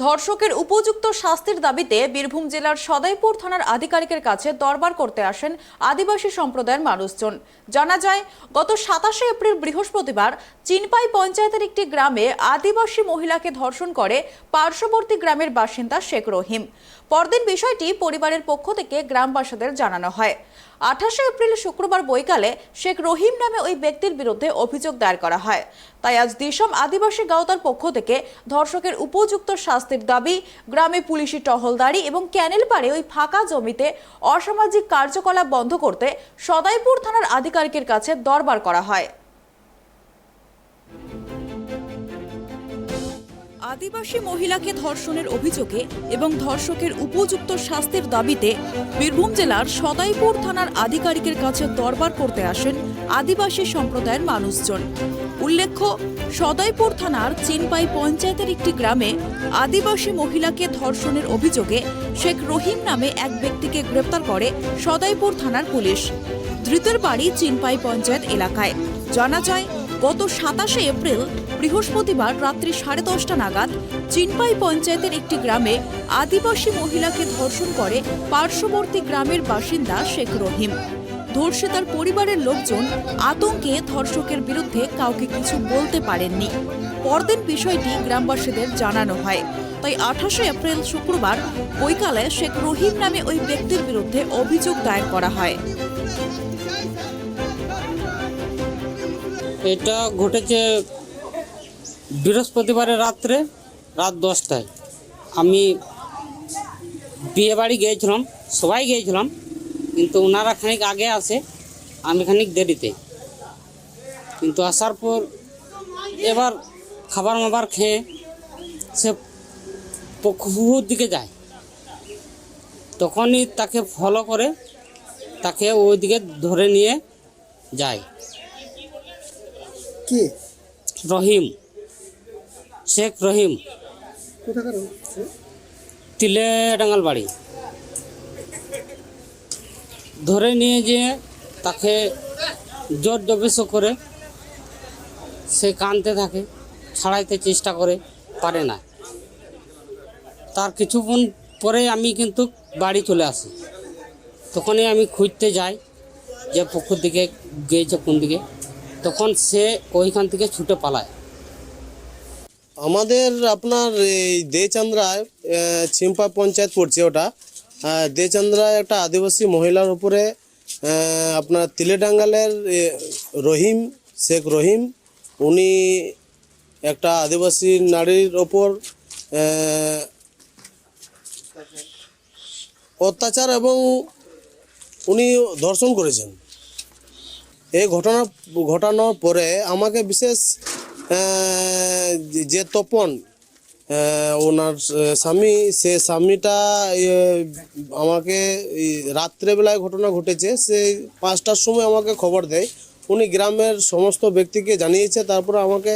ধর্ষকের উপযুক্ত শাস্তির দাবিতে বীরভূম জেলার সদাইপুর থানার আধিকারিকের কাছে দরবার করতে আসেন আদিবাসী সম্প্রদায়ের মানুষজন। জানা যায়, গত 27 এপ্রিল বৃহস্পতিবার চিনপাই পঞ্চায়েতের একটি গ্রামে আদিবাসী মহিলাকে ধর্ষণ করে পার্শ্ববর্তী গ্রামের বাসিন্দা শেখ রহিম। পরদিন বিষয়টি পরিবারের পক্ষ থেকে গ্রামবাসীদের জানানো হয়। 28 এপ্রিল শুক্রবার বৈকালে শেখ রহিম নামে ওই ব্যক্তির বিরুদ্ধে অভিযোগ দায়ের করা হয়। তাই আজ দিশম আদিবাসী গাঁওতার পক্ষ থেকে ধর্ষকের উপযুক্ত শাস্তির দাবি, গ্রামে পুলিশি টহলদারি এবং ক্যানেল পাড়ে ওই ফাঁকা জমিতে অসামাজিক কার্যকলাপ বন্ধ করতে সদাইপুর থানার আধিকারিকের কাছে দরবার করা হয়। আদিবাসী মহিলাকে ধর্ষণের অভিযোগে এবং ধর্ষকের উপযুক্ত শাস্তির দাবিতে বীরভূম জেলার সদাইপুর থানার আধিকারিকের কাছে দরবার করতে আসেন আদিবাসী সম্প্রদায়ের মানুষজন। উল্লেখ্য, সদাইপুর থানার চিনপাই পঞ্চায়েতের একটি গ্রামে আদিবাসী মহিলাকে ধর্ষণের অভিযোগে শেখ রহিম নামে এক ব্যক্তিকে গ্রেপ্তার করে সদাইপুর থানার পুলিশ। ধৃতের বাড়ি চিনপাই পঞ্চায়েত এলাকায়। জানা যায়, গত 27 এপ্রিল বৃহস্পতিবার রাত্রি 10:30 নাগাদ চিনপাই পঞ্চায়েতের একটি গ্রামে আদিবাসী মহিলাকে ধর্ষণ করে পার্শ্ববর্তী গ্রামের বাসিন্দা শেখ রহিম। ধর্ষিতার পরিবারের লোকজন আতঙ্কে ধর্ষকের বিরুদ্ধে কাউকে কিছু বলতে পারেননি। পরদিন বিষয়টি গ্রামবাসীদের জানানো হয়। তাই 28 এপ্রিল শুক্রবার বৈকালে শেখ রহিম নামে ওই ব্যক্তির বিরুদ্ধে অভিযোগ দায়ের করা হয়। এটা ঘটেছে বৃহস্পতিবারের রাত 10টায়। আমি বিয়ে বাড়ি গিয়েছিলাম, সবাই গিয়েছিলাম, কিন্তু ওনারা খানিক আগে আসে, আমি খানিক দেরিতে। কিন্তু আসার পর এবার খাবার খেয়ে সে পুকুর দিকে যায়। তখনই তাকে ফলো করে তাকে ওইদিকে ধরে নিয়ে যায়। কে? রহিম, শেখ রহিম, কোথাকার? তিলে ডাঙ্গাল বাড়ি। ধরে নিয়ে যেয়ে তাকে জোর জবরদস্তি করে সে কাঁদতে থাকে, ছাড়াইতে চেষ্টা করে, পারে না। তার কিছুক্ষণ পরে আমি কিন্তু বাড়ি চলে আসি। তখনই আমি খুঁজতে যাই যে পুকুর দিকে গিয়েছে কোন দিকে, তখন সে ওইখান থেকে ছুটে পালায়। আমাদের আপনার এই দেচান্দ্রায় চিম্পা পঞ্চায়েত পড়ছে ওটা। দেচান্দ্রায় একটা আদিবাসী মহিলার উপরে আপনার তিলেডাঙ্গালের রহিম, শেখ রহিম, উনি একটা আদিবাসী নারীর ওপর অত্যাচার এবং উনি ধর্ষণ করেছেন। এই ঘটানোর পরে আমাকে বিশেষ যে তপন ওনার স্বামী, সে স্বামীটা আমাকে রাত্রেবেলায় ঘটনা ঘটেছে, সে 5টার সময় আমাকে খবর দেয়। উনি গ্রামের সমস্ত ব্যক্তিকে জানিয়েছে, তারপরে আমাকে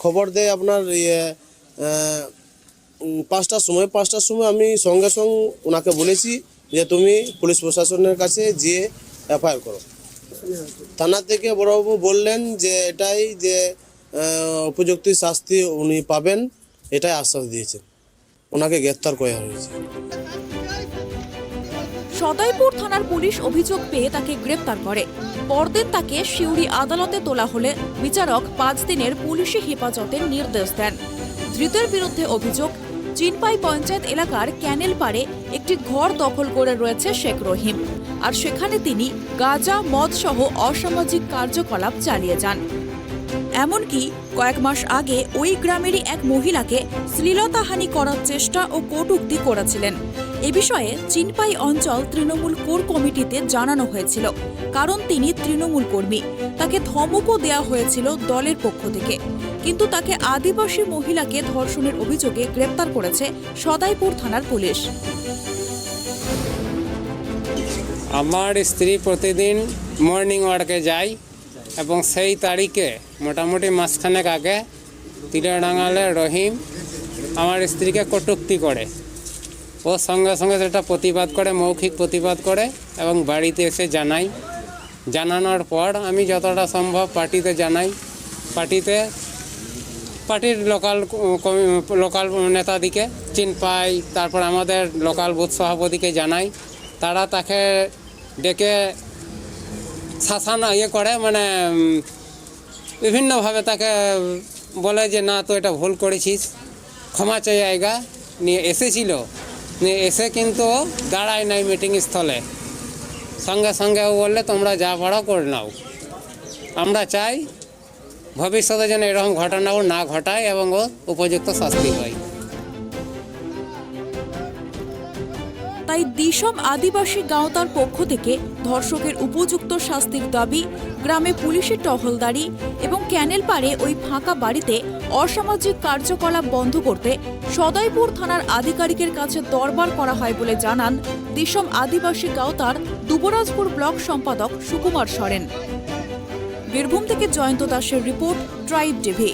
খবর দেয় আপনার 5টার সময়। আমি সঙ্গে সঙ্গে ওনাকে বলেছি যে তুমি পুলিশ প্রশাসনের কাছে গিয়ে এফআইআর করো। থানা থেকে বড়বাবু বললেন যে এটাই যে উপযুক্ত শাস্তি উনি পাবেন, এটাই আশ্বাস দিয়েছেন। ওনাকে গ্রেফতার করা হয়েছে। সদাইপুর থানার পুলিশ অভিযোগ পেয়ে তাকে গ্রেপ্তার করে। পরদিন তাকে সিউড়ি আদালতে তোলা হলে বিচারক 5 দিনের পুলিশি হেফাজতের নির্দেশ দেন। ধৃতের বিরুদ্ধে অভিযোগ, চিনপাই পঞ্চায়েত এলাকার ক্যানেল পাড়ে একটি ঘর দখল করে রয়েছে শেখ রহিম, আর সেখানে তিনি গাঁজা, মদ সহ অসামাজিক কার্যকলাপ চালিয়ে যান। এমনকি কয়েক মাস আগে ওই গ্রামেরই এক মহিলাকে শ্লীলতাহানি করার চেষ্টা ও কটূক্তি করেছিলেন। এ বিষয়ে চিনপাই অঞ্চল তৃণমূল কোর কমিটিতে জানানো হয়েছিল, কারণ তিনি তৃণমূল কর্মী। তাকে ধমকও দেওয়া হয়েছিল দলের পক্ষ থেকে, কিন্তু তাকে আদিবাসী মহিলাকে ধর্ষণের অভিযোগে গ্রেপ্তার করেছে সদাইপুর থানার পুলিশ। আমার স্ত্রী প্রতিদিন মর্নিং ওয়ার্কে যায় এবং সেই তারিখে মোটামুটি মাসখানেক আগে তিলেডাঙ্গালে রহিম আমার স্ত্রীকে কটূক্তি করে। ও সঙ্গে সঙ্গে সেটা প্রতিবাদ করে, মৌখিক প্রতিবাদ করে এবং বাড়িতে এসে জানানোর পর আমি যতটা সম্ভব পার্টিতে জানাই। পার্টিতে পার্টির লোকাল নেতাদিকে চিন পাই, তারপর আমাদের লোকাল বুথ সভাপতিকে জানাই। তারা তাকে ডেকে শাসন করে, মানে বিভিন্নভাবে তাকে বলে যে না তো এটা ভুল করেছিস, ক্ষমা চাই আয়গা। নিয়ে এসেছিল, নিয়ে এসে কিন্তু দাঁড়ায় নাই মিটিং স্থলে, সঙ্গে সঙ্গে ও বললে তোমরা যা পারো করে নাও। আমরা চাই ভবিষ্যতে যেন এরকম ঘটনাও না ঘটায় এবং ও উপযুক্ত শাস্তি হয়। তাই দিসম আদিবাসী গাঁওতার পক্ষ থেকে ধর্ষকের উপযুক্ত শাস্তির দাবি, গ্রামে পুলিশের টহলদারি এবং ক্যানেল পাড়ে ওই ফাঁকা বাড়িতে অসামাজিক কার্যকলাপ বন্ধ করতে সদাইপুর থানার আধিকারিকের কাছে দরবার করা হয় বলে জানান দিসম আদিবাসী গাঁওতার দুবরাজপুর ব্লক সম্পাদক সুকুমার সরেন। বীরভূম থেকে জয়ন্ত দাসের রিপোর্ট, ট্রাইব টিভি।